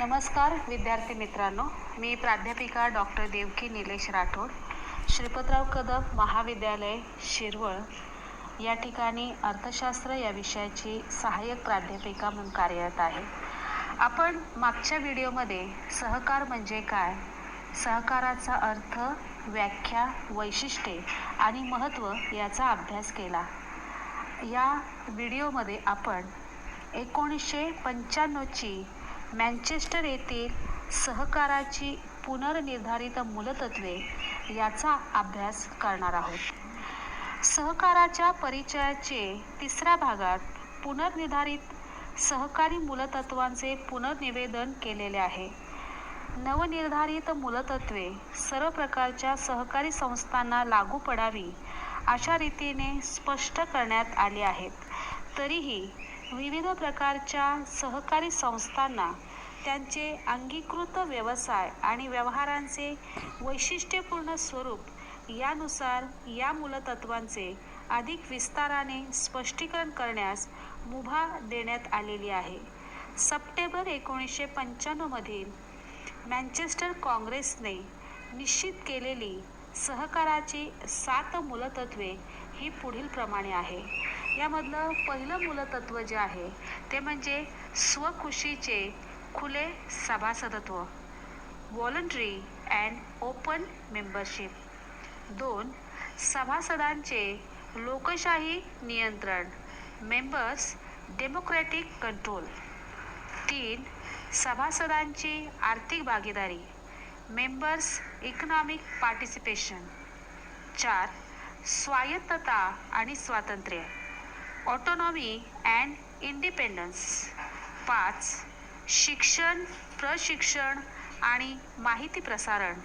नमस्कार विद्यार्थी मित्रांनो, मी प्राध्यापिका डॉक्टर देवकी निलेश राठोड, श्रीपतराव कदम महाविद्यालय शिरवळ या ठिकाणी अर्थशास्त्र या विषयाची सहाय्यक प्राध्यापिका म्हणून कार्यरत आहे. आपण मागच्या व्हिडिओमध्ये सहकार म्हणजे काय, सहकाराचा अर्थ, व्याख्या, वैशिष्ट्ये आणि महत्त्व याचा अभ्यास केला. या व्हिडिओमध्ये आपण 1995ची मँचेस्टर येथील सहकाराची पुनर्निर्धारित मूलतत्वे याचा अभ्यास करणार आहोत. सहकाराच्या परिचयाचे तिसऱ्या भागात पुनर्निर्धारित सहकारी मूलतत्वांचे पुनर्निवेदन केलेले आहे. नवनिर्धारित मूलतत्वे सर्व प्रकारच्या सहकारी संस्थांना लागू पडावी अशा रीतीने स्पष्ट करण्यात आली आहेत. तरीही विविध प्रकारच्या सहकारी संस्थांना त्यांचे अंगीकृत व्यवसाय आणि व्यवहारांचे वैशिष्ट्यपूर्ण स्वरूप यानुसार या मूलतत्वांचे अधिक विस्ताराने स्पष्टीकरण करण्यास मुभा देण्यात आलेली आहे. सप्टेंबर 1995 मधील मँचेस्टर काँग्रेसने निश्चित केलेली सहकाराची 7 मूलतत्वे ही पुढील प्रमाणे आहे. यामधलं पहिलं मूलतत्व जे आहे ते म्हणजे स्वखुशीचे खुले सभासदत्व, व्हॉलंटरी अँड ओपन मेंबरशिप. 2. सभासदांचे लोकशाही नियंत्रण, मेंबर्स डेमोक्रॅटिक कंट्रोल. 3. सभासदांची आर्थिक भागीदारी, मेंबर्स इकॉनॉमिक पार्टिसिपेशन. 4. स्वायत्तता आणि स्वातंत्र्य, ऑटोनॉमी अँड इंडिपेंडन्स. 5. शिक्षण, प्रशिक्षण आणि माहिती प्रसारण,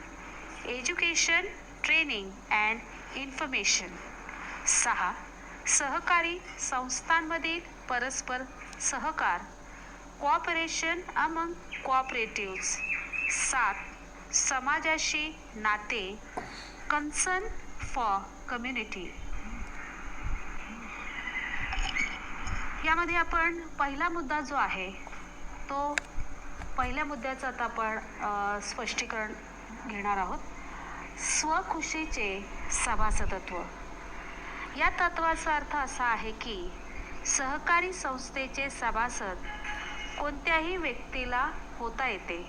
एज्युकेशन, ट्रेनिंग अँड इन्फॉर्मेशन. 6. सहकारी संस्थांमधील परस्पर सहकार, कोऑपरेशन अमंग कोऑपरेटिव्हज. 7. समाजाशी नाते, कन्सर्न फॉर कम्युनिटी. यामध्ये आपण पहिला मुद्दा जो आहे तो पहिल्या मुद्द्याचं आता आपण स्पष्टीकरण घेणार आहोत. स्वखुशीचे सभासदत्व. या तत्वाचा अर्थ असा आहे की सहकारी संस्थेचे सभासद कोणत्याही व्यक्तीला होता येते.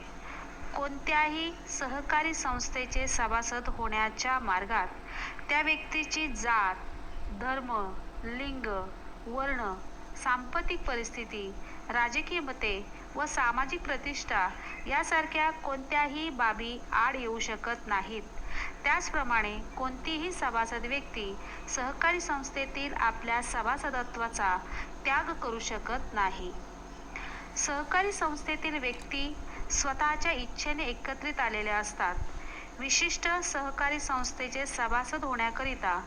कोणत्याही सहकारी संस्थेचे सभासद होण्याच्या मार्गात त्या व्यक्तीची जात, धर्म, लिंग, वर्ण, सांपत्तिक परिस्थिती, राजकीय मते व सामाजिक प्रतिष्ठा यासारख्या कोणत्याही बाबी आड येऊ शकत नाहीत. त्याचप्रमाणे कोणतीही सभासद व्यक्ती सहकारी संस्थेतील आपल्या सभासदत्वाचा त्याग करू शकत नाही. सहकारी संस्थेतील व्यक्ती स्वतःच्या इच्छेने एकत्रित आलेल्या असतात. विशिष्ट सहकारी संस्थेचे सभासद होण्याकरिता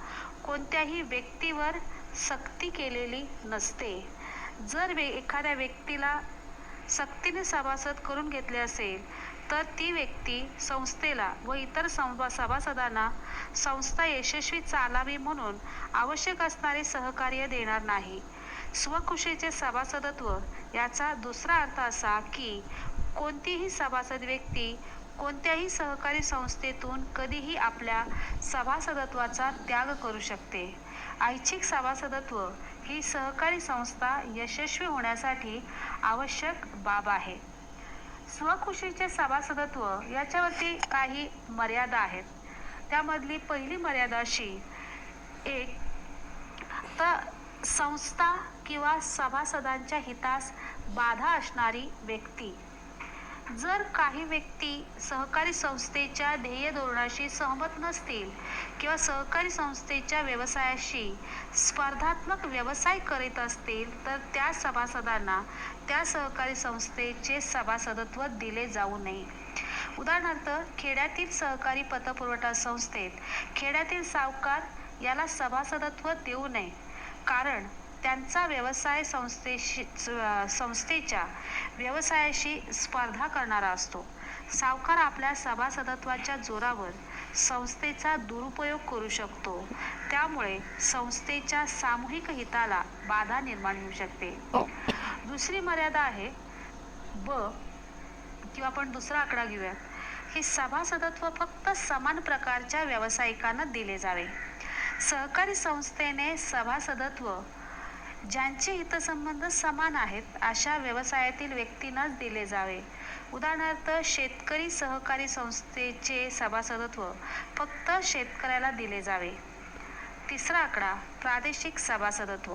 कोणत्याही व्यक्तीवर सक्ती केलेली नसते. जर एखाद्या व्यक्तीला सक्तीने सभासद करून घेतले असेल तर ती व्यक्ती संस्थेला व इतर सभासदांना संस्था यशस्वी चालावी म्हणून आवश्यक असणारे सहकार्य देणार नाही. स्वखुशीचे सभासदत्व याचा दुसरा अर्थ असा की कोणतीही सभासद व्यक्ती कोणत्याही सहकारी संस्थेतून कधीही आपल्या सभासदत्वाचा त्याग करू शकते. ऐच्छिक सभासदत्व ही सहकारी संस्था यशस्वी होण्यासाठी आवश्यक बाब आहे. स्वखुशीचे सभासदत्व याच्यावरती काही मर्यादा आहेत. त्यामधली पहिली मर्यादा अशी, 1. तर संस्था किंवा सभासदांच्या हितास बाधा असणारी व्यक्ती. जर काही व्यक्ती सहकारी संस्थेच्या ध्येय धोरणाशी सहमत नसतील किंवा सहकारी संस्थेच्या व्यवसायाशी स्पर्धात्मक व्यवसाय करीत असतील तर त्या सभासदांना त्या सहकारी संस्थेचे सभासदत्व दिले जाऊ नये. उदाहरणार्थ, खेड्यातील सहकारी पतपुरवठा संस्थेत खेड्यातील सावकार याला सभासदत्व देऊ नये, कारण त्यांचा व्यवसाय संस्थेच्या व्यवसायाशी स्पर्धा करणारा असतो. सावकार आपल्या सभासदत्वाच्या जोरावर संस्थेचा दुरुपयोग करू शकतो. त्यामुळे संस्थेच्या सामूहिक हिताला बाधा निर्माण होऊ शकते. दुसरी मर्यादा आहे ब. किंवा आपण दुसरा आकडा घेऊयात की सभासदत्व फक्त समान प्रकारच्या व्यावसायिकांना दिले जावे. सहकारी संस्थेने सभासदत्व ज्यांचे हितसंबंध समान आहेत अशा व्यवसायातील व्यक्तींनाच दिले जावे. उदाहरणार्थ, शेतकरी सहकारी संस्थेचे सभासदत्व फक्त शेतकऱ्याला दिले जावे. तिसरा आकडा, प्रादेशिक सभासदत्व.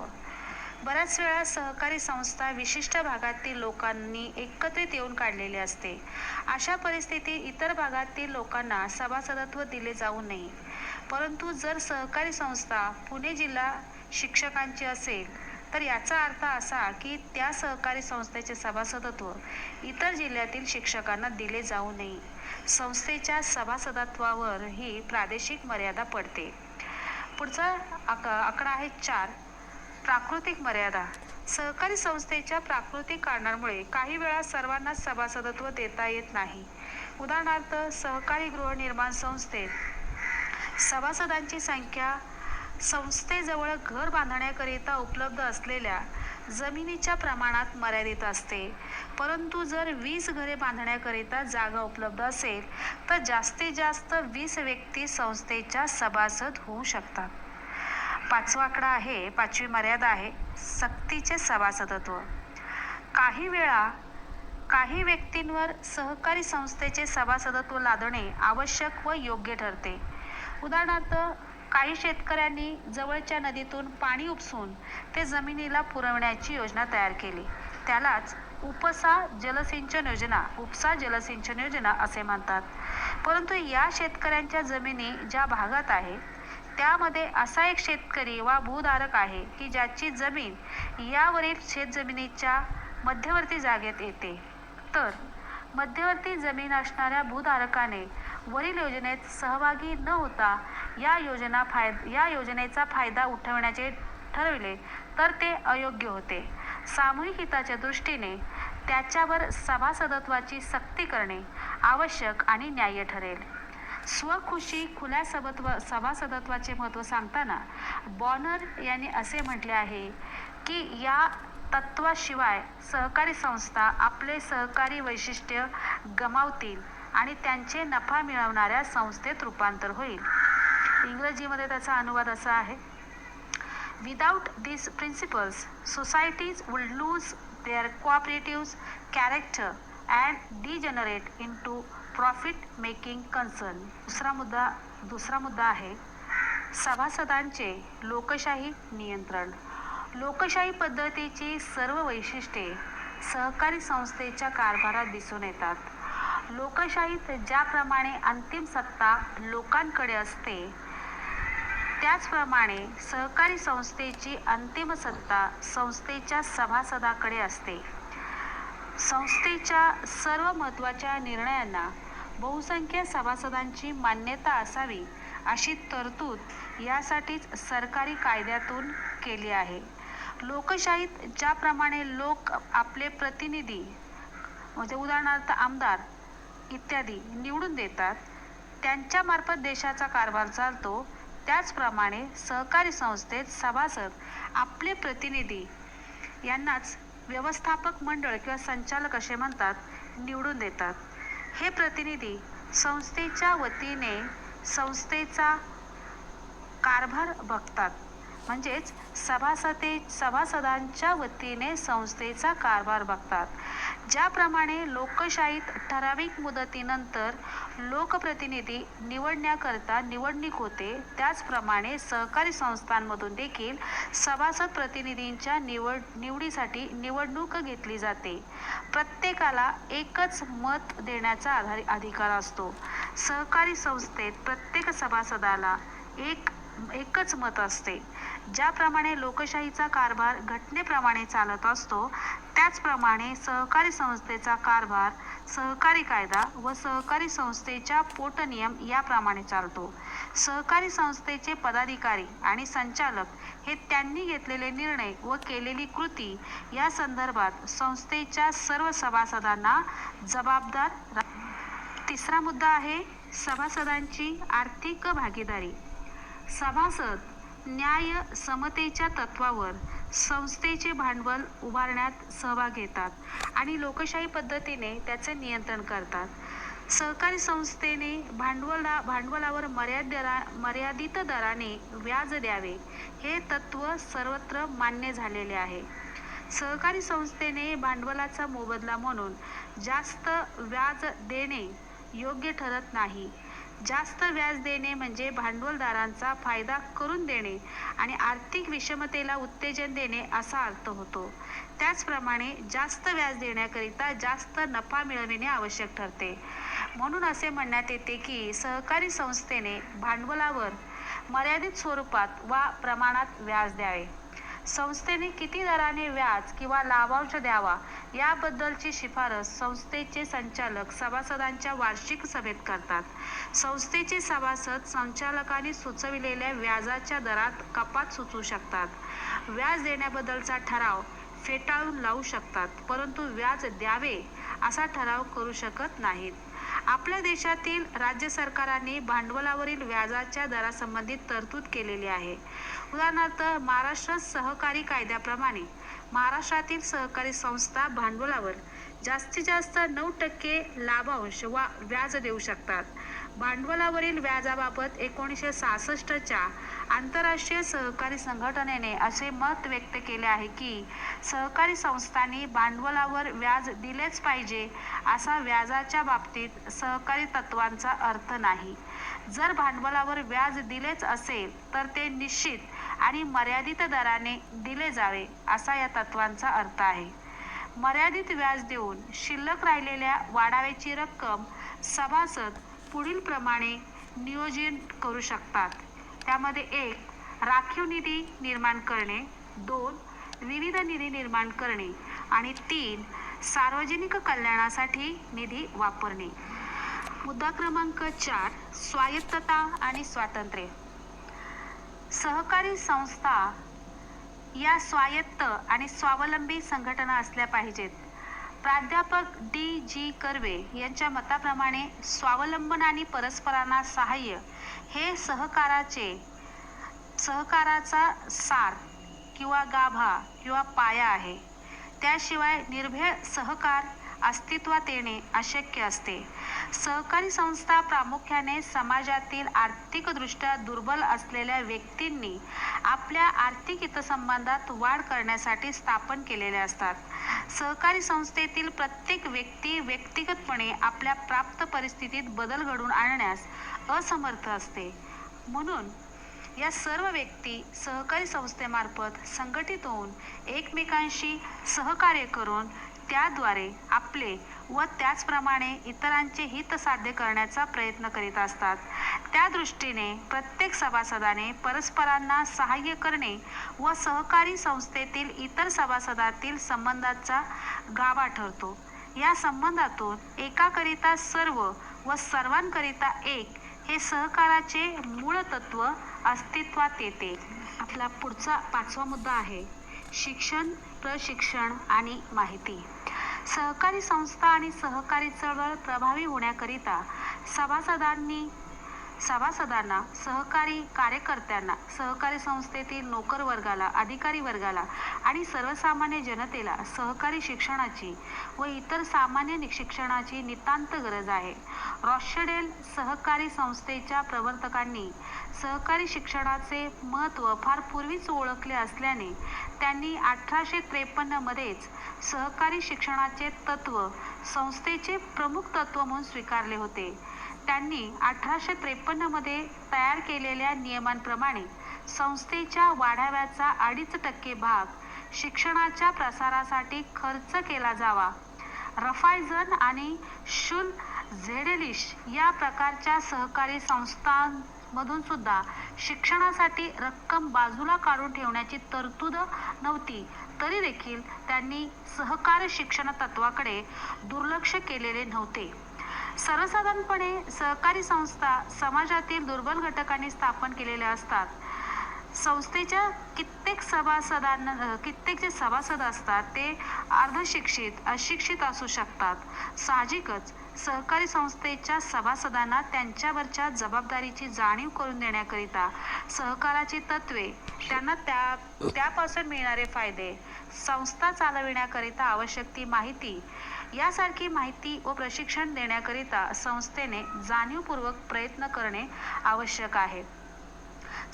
बऱ्याच वेळा सहकारी संस्था विशिष्ट भागातील लोकांनी एकत्रित येऊन काढलेली असते. अशा परिस्थितीत इतर भागातील लोकांना सभासदत्व दिले जाऊ नये. परंतु जर सहकारी संस्था पुणे जिल्हा शिक्षकांची असेल तर याचा अर्थ असा की त्या सहकारी संस्थेचे सभासदत्व इतर जिल्ह्यातील शिक्षकांना दिले जाऊ नये. संस्थेच्या सभासदत्वावर ही प्रादेशिक मर्यादा पडते. पुढचा आकडा आहे 4, प्राकृतिक मर्यादा. सहकारी संस्थेच्या प्राकृतिक कारणांमुळे काही वेळा सर्वांना सभासदत्व देता येत नाही. उदाहरणार्थ, सहकारी गृहनिर्माण संस्थेत सभासदांची संख्या संस्थेजवळ घर बांधण्याकरिता उपलब्ध असलेल्या जमिनीच्या प्रमाणात मर्यादित असते. परंतु जर 20 घरे बांधण्याकरिता जागा उपलब्ध असेल तर जास्तीत जास्त 20 व्यक्ती संस्थेच्या सभासद होऊ शकतात. 5वा आकडा आहे, 5वी मर्यादा आहे, सक्तीचे सभासदत्व. काही वेळा काही व्यक्तींवर सहकारी संस्थेचे सभासदत्व लादणे आवश्यक व योग्य ठरते. उदाहरणार्थ, काही शेतकऱ्यांनी जवळच्या नदीतून पाणी उपसून ते जमिनीला पुरवण्याची योजना तयार केली. त्यालाच उपसा जलसिंचन योजना असे म्हणतात. परंतु या शेतकऱ्यांच्या जमिनी ज्या भागात आहेत त्यामध्ये असा एक शेतकरी वा भूधारक आहे की ज्याची जमीन यावरील शेतजमिनीच्या मध्यवर्ती जागेत येते. तर मध्यवर्ती जमीन असणाऱ्या भूधारकाने वरील योजनेत सहभागी न होता या योजनेचा फायदा उठवण्याचे ठरविले तर ते अयोग्य होते. सामूहिक हिताच्या दृष्टीने त्याच्यावर सभासदत्वाची सक्ती करणे आवश्यक आणि न्याय्य ठरेल. स्वखुशी खुल्या सभासदत्वाचे महत्त्व सांगताना बॉनर यांनी असे म्हटले आहे की या तत्वाशिवाय सहकारी संस्था आपले सहकारी वैशिष्ट्य गमावतील आणि त्यांचे नफा मिळवणाऱ्या संस्थेत रूपांतर होईल. इंग्रजीमध्ये त्याचा अनुवाद असा आहे, Without these principles, societies would lose their cooperative character and degenerate into profit-making concern. दुसरा मुद्दा आहे सभासदांचे लोकशाही नियंत्रण. लोकशाही पद्धतीची सर्व वैशिष्ट्ये सहकारी संस्थेच्या कारभारात दिसून येतात. लोकशाहीत ज्याप्रमाणे अंतिम सत्ता लोकांकडे असते त्याचप्रमाणे सहकारी संस्थेची अंतिम सत्ता संस्थेच्या सभासदांकडे असते. संस्थेच्या सर्व महत्त्वाच्या निर्णयांना बहुसंख्य सभासदांची मान्यता असावी अशी तरतूद यासाठीच सरकारी कायद्यातून केली आहे. लोकशाहीत ज्याप्रमाणे लोक आपले प्रतिनिधी म्हणजे उदाहरणार्थ आमदार इत्यादी निवडून देतात, त्यांच्यामार्फत देशाचा कारभार चालतो, त्याचप्रमाणे सहकारी संस्थेत सभासद आपले प्रतिनिधी यांनाच व्यवस्थापक मंडळ किंवा संचालक असे म्हणतात निवडून देतात. हे प्रतिनिधी संस्थेच्या वतीने संस्थेचा कारभार बघतात, म्हणजेच सभासदांच्या वतीने संस्थेचा कारभार बघतात. ज्याप्रमाणे लोकशाहीत ठराविक मुदतीनंतर लोकप्रतिनिधी निवडण्याकरता निवडणूक होते, त्याचप्रमाणे सहकारी संस्थांमधून देखील सभासद प्रतिनिधींच्या निवडीसाठी निवडणूक घेतली जाते. प्रत्येकाला एकच मत देण्याचा अधिकार असतो. सहकारी संस्थेत प्रत्येक सभासदाला एकच मत असते. ज्याप्रमाणे लोकशाहीचा कारभार घटनेप्रमाणे चालत असतो, त्याचप्रमाणे सहकारी संस्थेचा कारभार सहकारी कायदा व सहकारी संस्थेच्या पोटनियम याप्रमाणे चालतो. सहकारी संस्थेचे पदाधिकारी आणि संचालक हे त्यांनी घेतलेले निर्णय व केलेली कृती या संदर्भात संस्थेच्या सर्व सभासदांना जबाबदार. तिसरा मुद्दा आहे सभासदांची आर्थिक भागीदारी. सभासद न्याय समतेच्या तत्वावर संस्थेचे भांडवल उभारण्यात सहभाग घेतात आणि लोकशाही पद्धतीने त्याचे नियंत्रण करतात. सहकारी संस्थेने भांडवलावर मर्यादित दराने व्याज द्यावे हे तत्व सर्वत्र मान्य झालेले आहे. सहकारी संस्थेने भांडवलाचा मोबदला म्हणून जास्त व्याज देणे योग्य ठरत नाही. जास्त व्याज देणे म्हणजे भांडवलदारांचा फायदा करून देणे आणि आर्थिक विषमतेला उत्तेजन देणे असा अर्थ होतो. त्याचप्रमाणे जास्त व्याज देण्याकरिता जास्त नफा मिळविणे आवश्यक ठरते. म्हणून असे म्हणण्यात येते की सहकारी संस्थेने भांडवलावर मर्यादित स्वरूपात वा प्रमाणात व्याज द्यावे. संस्थेने किती दराने व्याज किंवा लाभांश द्यावा याबद्दलची शिफारस संस्थेचे संचालक सभासदांच्या वार्षिक सभेत करतात. संस्थेचे सभासद संचालकांनी सुचविलेल्या व्याजाच्या दरात कपात सुचवू शकतात. व्याज देण्याबद्दलचा ठराव फेटाळून लावू शकतात, परंतु व्याज द्यावे असा ठराव करू शकत नाहीत. आपल्या देशातील राज्य सरकारांनी भांडवलावरील व्याजाच्या दरासंबंधी तरतूद केलेली आहे. उदाहरणार्थ, महाराष्ट्र सहकारी कायद्याप्रमाणे महाराष्ट्रातील सहकारी संस्था भांडवलावर जास्तीत जास्त 9% लाभांश वा व्याज देऊ शकतात. भांडवलावरील व्याजाबाबत 1966च्या आंतरराष्ट्रीय सहकारी संघटनेने असे मत व्यक्त केले आहे की सहकारी संस्थांनी भांडवलावर व्याज दिलेच पाहिजे असा व्याजाच्या बाबतीत सहकारी तत्वांचा अर्थ नाही. जर भांडवलावर व्याज दिलेच असेल तर ते निश्चित आणि मर्यादित दराने दिले जावे असा या तत्वांचा अर्थ आहे. मर्यादित व्याज देऊन शिल्लक राहिलेल्या वाढाव्याची रक्कम सभासद पुढील प्रमाणे नियोजन करू शकतात. त्यामध्ये 1. राखीव निधी निर्माण करणे, 2. विविध निधी निर्माण करणे आणि 3. सार्वजनिक कल्याणासाठी निधी वापरणे. मुद्दा क्रमांक 4. स्वायत्तता आणि स्वातंत्र्य. सहकारी संस्था या स्वायत्त आणि स्वावलंबी संघटना असल्या पाहिजेत. प्राध्यापक D.G. कर्वे यांच्या मताप्रमाणे स्वावलंबन आणि परस्परांना सहाय्य हे सहकाराचा सार किंवा गाभा किंवा पाया आहे. त्याशिवाय निर्भेळ सहकार अस्तित्वात येणे अशक्य असते. सहकारी संस्था प्रामुख्याने समाजातील आर्थिकदृष्ट्या दुर्बल असलेल्या व्यक्तींनी आपल्या आर्थिक हितसंबंधात वाढ करण्यासाठी स्थापन केलेल्या असतात. सहकारी संस्थेतील प्रत्येक व्यक्ती व्यक्तिगतपणे आपल्या प्राप्त परिस्थितीत बदल घडवून आणण्यास असमर्थ असते. म्हणून या सर्व व्यक्ती सहकारी संस्थेमार्फत संघटित होऊन एकमेकांशी सहकार्य करून त्याद्वारे आपले व त्याचप्रमाणे इतरांचे हित साध्य करण्याचा प्रयत्न करीत असतात. त्या दृष्टीने प्रत्येक सभासदाने परस्परांना सहाय्य करणे व सहकारी संस्थेतील इतर सभासदातील संबंधाचा गाभा ठरतो. या संबंधातून एकाकरिता सर्व व सर्वांकरिता एक हे सहकाराचे मूळ तत्व अस्तित्वात येते. आपला पुढचा 5वा मुद्दा आहे शिक्षण, प्रशिक्षण आणि माहिती. सहकारी संस्था आणि सहकारी चळवळ प्रभावी होण्याकरिता सभासदांना, सहकारी कार्यकर्त्यांना, सहकारी संस्थेतील नोकर वर्गाला, अधिकारी वर्गाला आणि सर्वसामान्य जनतेला सहकारी शिक्षणाची व इतर सामान्य शिक्षणाची नितांत गरज आहे. रॉथशेल्ड सहकारी संस्थेच्या प्रवर्तकांनी सहकारी शिक्षणाचे महत्त्व फार पूर्वीच ओळखले असल्याने त्यांनी 1853 मध्येच सहकारी शिक्षणाचे तत्त्व संस्थेचे प्रमुख तत्त्व म्हणून स्वीकारले होते. त्यांनी 1853 मध्ये तयार केलेल्या नियमांप्रमाणे संस्थेच्या वाढाव्याचा 2.5% भाग शिक्षणाच्या प्रसारासाठी खर्च केला जावा. रफायझन आणि शुल झेडेलिश या प्रकारच्या सहकारी संस्थांमधून सुद्धा शिक्षणासाठी रक्कम बाजूला काढून ठेवण्याची तरतूद नव्हती, तरी देखील त्यांनी सहकार शिक्षण तत्वाकडे दुर्लक्ष केलेले नव्हते. सर्वसाधारणपणे सहकारी संस्था समाजातील दुर्बल घटकांनी स्थापन केलेल्या असतात. संस्थेच्या कित्येक जे सभासद असतात ते अर्धशिक्षित, अशिक्षित असू शकतात. साहजिकच सहकारी संस्थेच्या सभासदांना त्यांच्यावरच्या जबाबदारीची जाणीव करून देण्याकरिता सहकाराची तत्त्वे, त्यांना त्यापासून मिळणारे फायदे, संस्था चालविण्याकरिता आवश्यक ती माहिती यासारखी माहिती व प्रशिक्षण देण्याकरिता संस्थेने जाणीवपूर्वक प्रयत्न करणे आवश्यक आहे.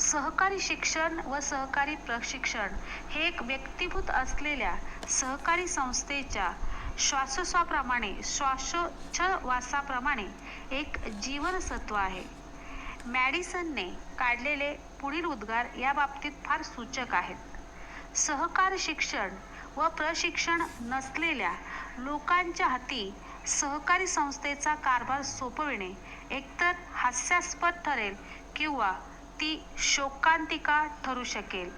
सहकारी शिक्षण व सहकारी प्रशिक्षण हे एक व्यक्तिभूत असलेल्या सहकारी संस्थेच्या श्वासोच्छवासाप्रमाणे एक जीवनसत्व आहे. मॅडिसनने काढलेले पुढील उद्गार या बाबतीत फार सूचक आहेत. सहकार शिक्षण व प्रशिक्षण नसलेल्या लोकांच्या हाती सहकारी संस्थेचा कारभार सोपविणे एकतर हास्यास्पद ठरेल किंवा ती शोकांतिका ठरू शकेल.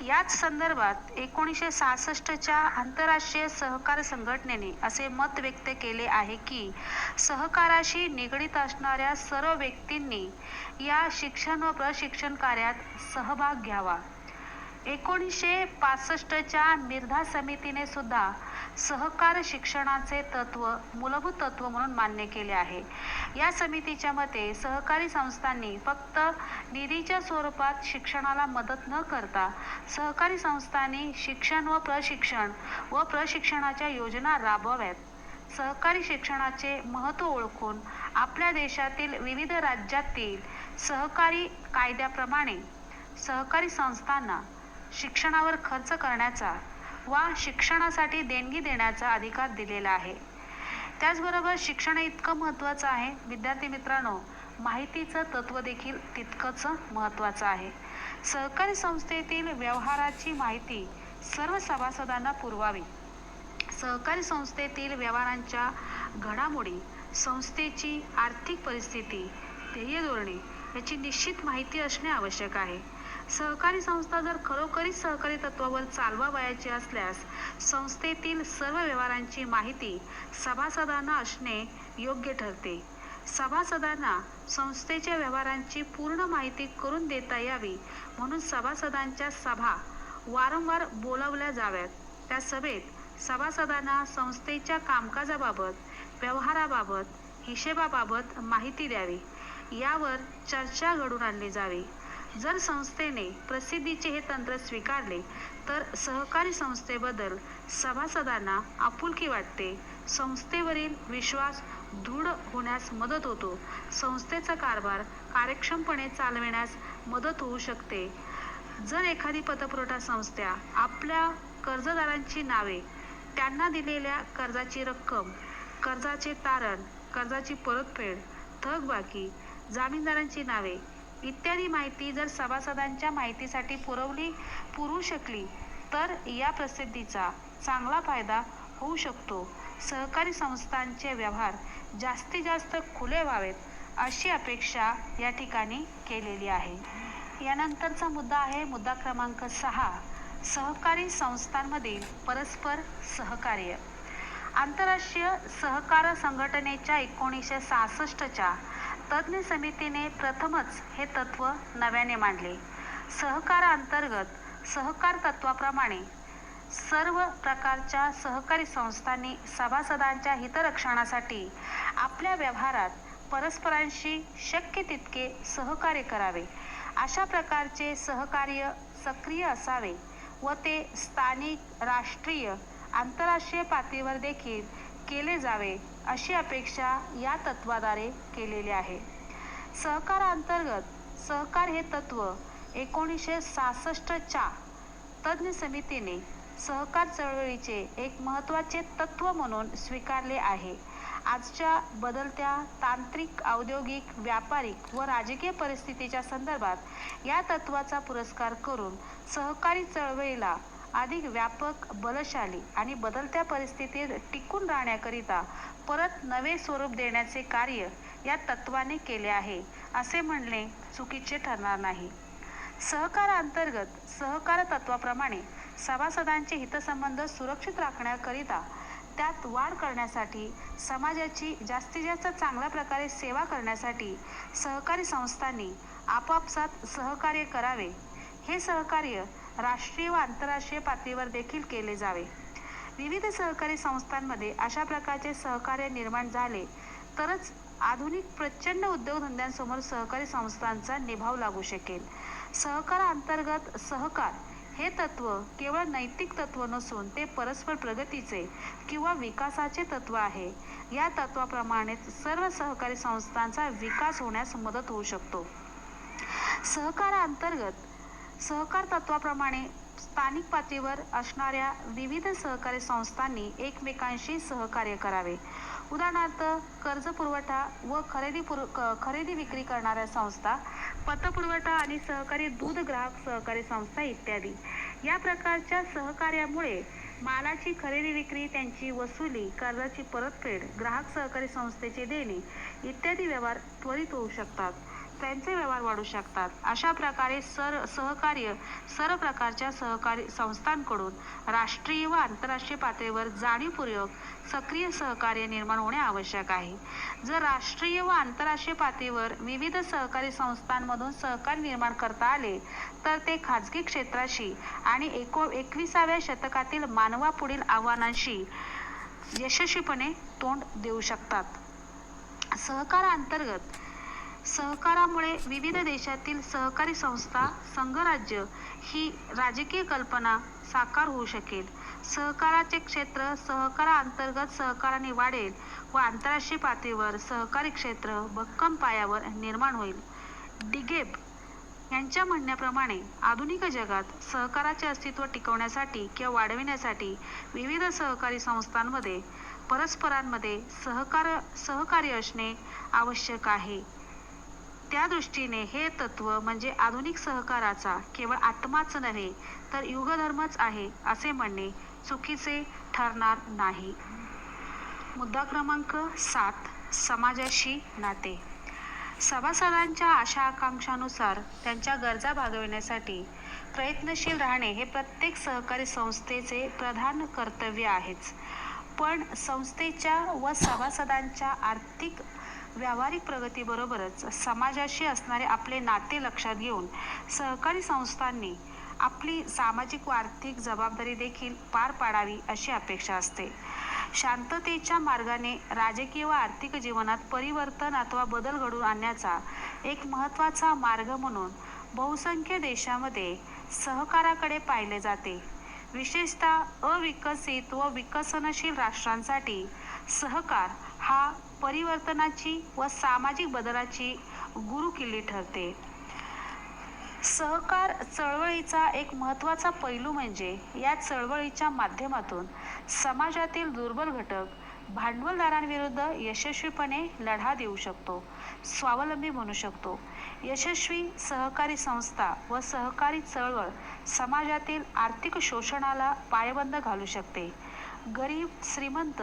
याच संदर्भात 1966च्या आंतरराष्ट्रीय सहकार संघटनेने असे मत व्यक्त केले आहे की सहकाराशी निगडित असणाऱ्या सर्व व्यक्तींनी या शिक्षण व प्रशिक्षण कार्यात सहभाग घ्यावा. 1965च्या मिर्धा समितीने सुद्धा सहकार शिक्षणाचे तत्त्व मूलभूत तत्त्व म्हणून मान्य केले आहे. या समितीच्या मते सहकारी संस्थांनी फक्त निधीच्या स्वरूपात शिक्षणाला मदत न करता सहकारी संस्थांनी शिक्षण व प्रशिक्षणाच्या योजना राबवाव्यात. सहकारी शिक्षणाचे महत्त्व ओळखून आपल्या देशातील विविध राज्यातील सहकारी कायद्याप्रमाणे सहकारी संस्थांना शिक्षणावर खर्च करण्याचा वा शिक्षणासाठी देणगी देण्याचा अधिकार दिलेला आहे. त्याचबरोबर शिक्षण इतकं महत्त्वाचं आहे, विद्यार्थी मित्रांनो, माहितीचं तत्त्व देखील तितकंच महत्त्वाचं आहे. सहकारी संस्थेतील व्यवहाराची माहिती सर्व सभासदांना पुरवावी. सहकारी संस्थेतील व्यवहारांच्या घडामोडी, संस्थेची आर्थिक परिस्थिती, ध्येय धोरणे याची निश्चित माहिती असणे आवश्यक आहे. सहकारी संस्था जर खरोखरीच सहकारी तत्त्वावर चालवावयाची असल्यास संस्थेतील सर्व व्यवहारांची माहिती सभासदांना असणे योग्य ठरते. सभासदांना संस्थेच्या व्यवहारांची पूर्ण माहिती करून देता यावी म्हणून सभासदांच्या सभा वारंवार बोलावल्या जाव्यात. त्या सभेत सभासदांना संस्थेच्या कामकाजाबाबत, व्यवहाराबाबत, हिशेबाबाबत माहिती द्यावी. यावर चर्चा घडून आणली जावी. जर संस्थेने प्रसिद्धीचे हे तंत्र स्वीकारले तर सहकारी संस्थेबद्दल सभासदांना आपुलकी वाटते, संस्थेवरील विश्वास दृढ होण्यास मदत होतो, संस्थेचा कारभार कार्यक्षमपणे चालविण्यास मदत होऊ शकते. जर एखादी पतपुरवठा संस्था आपल्या कर्जदारांची नावे, त्यांना दिलेल्या कर्जाची रक्कम, कर्जाचे तारण, कर्जाची परतफेड, थकबाकी, जामीनदारांची नावे इत्यादी माहिती जर सभासदांच्या माहितीसाठी पुरवू शकली तर या प्रसिद्धीचा चांगला फायदा होऊ शकतो. सहकारी संस्थांचे व्यवहार जास्तीत जास्त खुले व्हावेत अशी अपेक्षा या ठिकाणी केलेली आहे. यानंतरचा मुद्दा आहे मुद्दा क्रमांक 6, सहकारी संस्थांमधील परस्पर सहकार्य. आंतरराष्ट्रीय सहकार संघटनेच्या 1966च्या तज्ज्ञ समितीने प्रथमच हे तत्त्व नव्याने मांडले. सहकारांतर्गत सहकार तत्त्वाप्रमाणे सर्व प्रकारच्या सहकारी संस्थांनी सभासदांच्या हितरक्षणासाठी आपल्या व्यवहारात परस्परांशी शक्य तितके सहकार्य करावे. अशा प्रकारचे सहकार्य सक्रिय असावे व ते स्थानिक, राष्ट्रीय, आंतरराष्ट्रीय पातळीवर देखील केले जावे अशी अपेक्षा या तत्त्वाद्वारे केलेली आहे. सहकारांतर्गत सहकार हे तत्त्व 1966च्या तज्ज्ञ समितीने सहकार चळवळीचे एक महत्त्वाचे तत्त्व म्हणून स्वीकारले आहे. आजच्या बदलत्या तांत्रिक, औद्योगिक, व्यापारिक व राजकीय परिस्थितीच्या संदर्भात या तत्त्वाचा पुरस्कार करून सहकारी चळवळीला अधिक व्यापक, बलशाली आणि बदलत्या परिस्थितीत टिकून राहण्याकरिता परत नवे स्वरूप देण्याचे कार्य या तत्त्वाने केले आहे असे म्हणणे चुकीचे ठरणार नाही. सहकारांतर्गत सहकार तत्त्वाप्रमाणे सभासदांचे हितसंबंध सुरक्षित राखण्याकरिता, त्यात वाढ करण्यासाठी, समाजाची जास्तीत जास्त चांगल्या प्रकारे सेवा करण्यासाठी सहकारी संस्थांनी आपापसात सहकार्य करावे. हे सहकार्य राष्ट्रीय व आंतरराष्ट्रीय पातळीवर देखील केले जावे. विविध सहकारी संस्थांमध्ये अशा प्रकारचे सहकार्य निर्माण झाले तरच आधुनिक प्रचंड उद्योगधंद्यांसमोर सहकारी संस्थांचा निभाव लागू शकेल. सहकारांतर्गत सहकार हे तत्व केवळ नैतिक तत्व नसून ते परस्पर प्रगतीचे किंवा विकासाचे तत्व आहे. या तत्वाप्रमाणेच सर्व सहकारी संस्थांचा विकास होण्यास मदत होऊ शकतो. सहकारांतर्गत सहकार तत्वाप्रमाणे स्थानिक पातळीवर असणाऱ्या विविध सहकारी संस्थांनी एकमेकांशी सहकार्य करावे. उदाहरणार्थ कर्जपुरवठा व खरेदी विक्री करणाऱ्या संस्था, पतपुरवठा आणि सहकारी दूध ग्राहक सहकारी संस्था इत्यादी. या प्रकारच्या सहकार्यामुळे मालाची खरेदी विक्री, त्यांची वसुली, कर्जाची परतफेड, ग्राहक सहकारी संस्थेचे देणे इत्यादी व्यवहार त्वरित होऊ शकतात, त्यांचे व्यवहार वाढू शकतात. अशा प्रकारे सहकार्य सर्व प्रकारच्या सहकारी संस्थांकडून राष्ट्रीय व आंतरराष्ट्रीय पातळीवर जाणीवपूर्वक सक्रिय सहकार्य निर्माण होणे आवश्यक आहे. जर राष्ट्रीय व आंतरराष्ट्रीय पातळीवर विविध सहकारी संस्थांमधून सहकार्य निर्माण करता आले तर ते खाजगी क्षेत्राशी आणि 21व्या शतकातील मानवापुढील आव्हानांशी यशस्वीपणे तोंड देऊ शकतात. सहकारांतर्गत सहकारामुळे विविध देशातील सहकारी संस्था संघराज्य ही राजकीय कल्पना साकार होऊ शकेल. सहकाराचे क्षेत्र सहकारांतर्गत सहकाराने वाढेल व आंतरराष्ट्रीय पातळीवर सहकारी क्षेत्र भक्कम पायावर निर्माण होईल. डिगेब यांच्या म्हणण्याप्रमाणे आधुनिक जगात सहकाराचे अस्तित्व टिकवण्यासाठी किंवा वाढविण्यासाठी विविध सहकारी संस्थांमध्ये परस्परांमध्ये सहकार्य असणे आवश्यक आहे. त्या दृष्टीने हे तत्व म्हणजे आधुनिक सहकाराचा केवळ आत्माच नव्हे तर युगधर्मच आहे असे म्हणणे चुकीचे ठरणार नाही. मुद्दा क्रमांक 7. समाजाशी नाते. सभासदांच्या आशा आकांक्षानुसार त्यांच्या गरजा भागविण्यासाठी प्रयत्नशील राहणे हे प्रत्येक सहकारी संस्थेचे प्रधान कर्तव्य आहेच. पण संस्थेच्या व सभासदांच्या आर्थिक व्यावहारिक प्रगतीबरोबरच समाजाशी असणारे आपले नाते लक्षात घेऊन सहकारी संस्थांनी आपली सामाजिक व आर्थिक जबाबदारी देखील पार पाडावी अशी अपेक्षा असते. शांततेच्या मार्गाने राजकीय व आर्थिक जीवनात परिवर्तन अथवा बदल घडवून आणण्याचा एक महत्त्वाचा मार्ग म्हणून बहुसंख्य देशांमध्ये सहकाराकडे पाहिले जाते. विशेषतः अविकसित व विकसनशील राष्ट्रांसाठी सहकार हा परिवर्तनाची व सामाजिक बदलाची गुरुकिल्ली ठरते. सहकार चळवळीचा एक महत्त्वाचा पैलू म्हणजे या चळवळीच्या माध्यमातून समाजातील दुर्बल घटक भांडवलदारांविरुद्ध यशस्वीपणे लढा देऊ शकतो, स्वावलंबी बनू शकतो. यशस्वी सहकारी संस्था व सहकारी चळवळ समाजातील आर्थिक शोषणाला पायबंद घालू शकते, गरीब श्रीमंत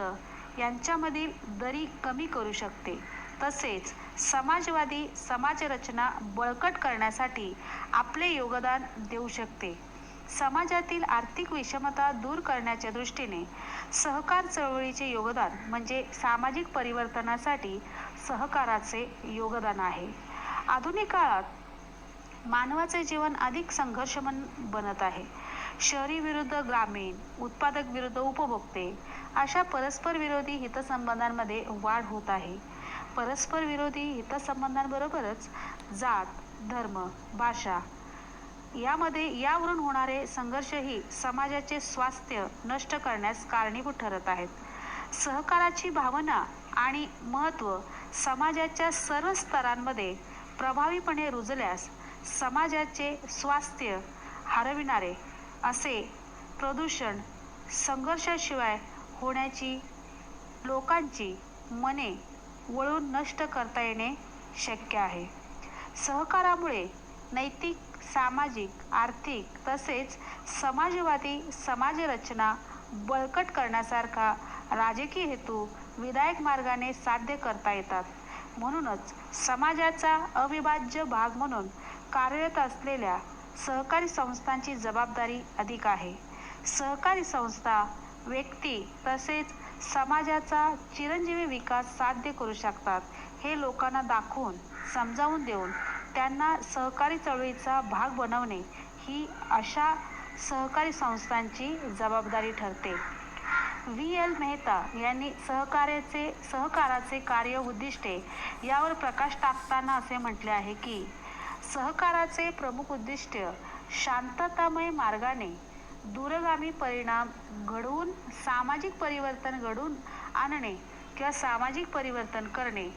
यांच्यामधील दरी कमी करू शकते, तसेच समाजवादी समाजरचना बळकट करण्यासाठी आपले योगदान देऊ शकते. समाजातील आर्थिक विषमता दूर करण्याच्या दृष्टीने सहकार चळवळीचे योगदान म्हणजे सामाजिक परिवर्तनासाठी सहकाराचे योगदान आहे. आधुनिक काळात मानवाचे जीवन अधिक संघर्षमय बनत आहे. शहरी विरुद्ध ग्रामीण, उत्पादक विरुद्ध उपभोक्ते अशा परस्पर विरोधी हितसंबंधांमध्ये वाढ होत आहे. परस्पर विरोधी हितसंबंधांबरोबरच जात, धर्म, भाषा यावरून होणारे संघर्षही समाजाचे स्वास्थ्य नष्ट करण्यास कारणीभूत ठरत आहेत. सहकाराची भावना आणि महत्त्व समाजाच्या सर्व स्तरांमध्ये प्रभावीपणे रुजल्यास समाजाचे स्वास्थ्य हरविणारे असे प्रदूषण संघर्षाशिवाय होण्याची लोकांची मने वळून नष्ट करता येणे शक्य आहे. सहकारामुळे नैतिक, सामाजिक, आर्थिक तसेच समाजवादी समाजरचना बळकट करण्यासारखा राजकीय हेतू विधायक मार्गाने साध्य करता येतात. म्हणूनच समाजाचा अविभाज्य भाग म्हणून कार्यरत असलेल्या सहकारी संस्थांची जबाबदारी अधिक आहे. सहकारी संस्था व्यक्ती तसेच समाजाचा चिरंजीवी विकास साध्य करू शकतात हे लोकांना दाखवून समजावून देऊन त्यांना सहकारी चळवळीचा भाग बनवणे ही अशा सहकारी संस्थांची जबाबदारी ठरते. V.L. मेहता यांनी सहकाराचे कार्य उद्दिष्टे यावर प्रकाश टाकताना असे म्हटले आहे की सहकाराचे प्रमुख उद्दिष्ट शांततामय मार्गाने दूरगामी परिणाम घडवून सामाजिक परिवर्तन घडवून आणणे किंवा सामाजिक परिवर्तन करणे,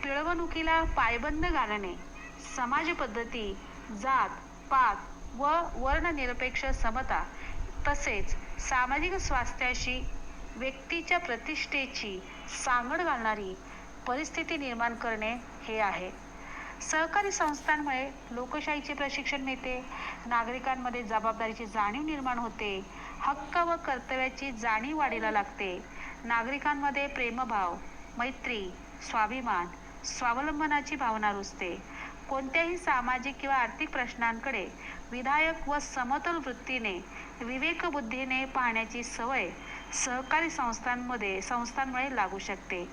पिळवणुकीला पायबंद घालणे, समाज पद्धती, जात, पात व वर्णनिरपेक्ष समता तसेच सामाजिक स्वास्थ्याशी व्यक्तीच्या प्रतिष्ठेची सांगड घालणारी परिस्थिती निर्माण करणे हे आहे. सहकारी संस्थांमुळे लोकशाहीचे प्रशिक्षण मिळते, नागरिकांमध्ये जबाबदारीची जाणीव निर्माण होते, हक्क व कर्तव्याची जाणीव वाढीला लागते, नागरिकांमध्ये प्रेमभाव, मैत्री, स्वाभिमान, स्वावलंबनाची भावना रुजते. कोणत्याही सामाजिक किंवा आर्थिक प्रश्नांकडे विधायक व समतोल वृत्तीने विवेकबुद्धीने पाहण्याची सवय सहकारी संस्थांमुळे लागू शकते.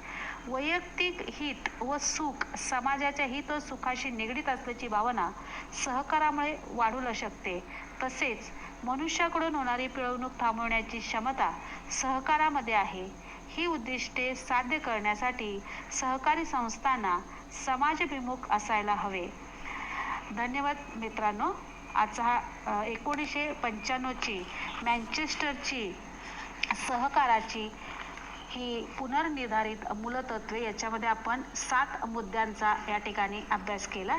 वैयक्तिक हित व सुख समाजाच्या हित व सुखाशी निगडीत असल्याची भावना सहकारामुळे वाढू शकते. तसेच मनुष्याकडून होणारी पिळवणूक थांबवण्याची क्षमता सहकारामध्ये आहे. ही उद्दिष्टे साध्य करण्यासाठी सहकारी संस्थांना समाजभिमुख असायला हवे. धन्यवाद मित्रांनो. आजचा हा 1995ची मँचेस्टरची सहकाराची ही पुनर्निर्धारित मूलतत्वे याच्यामध्ये आपण 7 मुद्द्यांचा या ठिकाणी अभ्यास केला.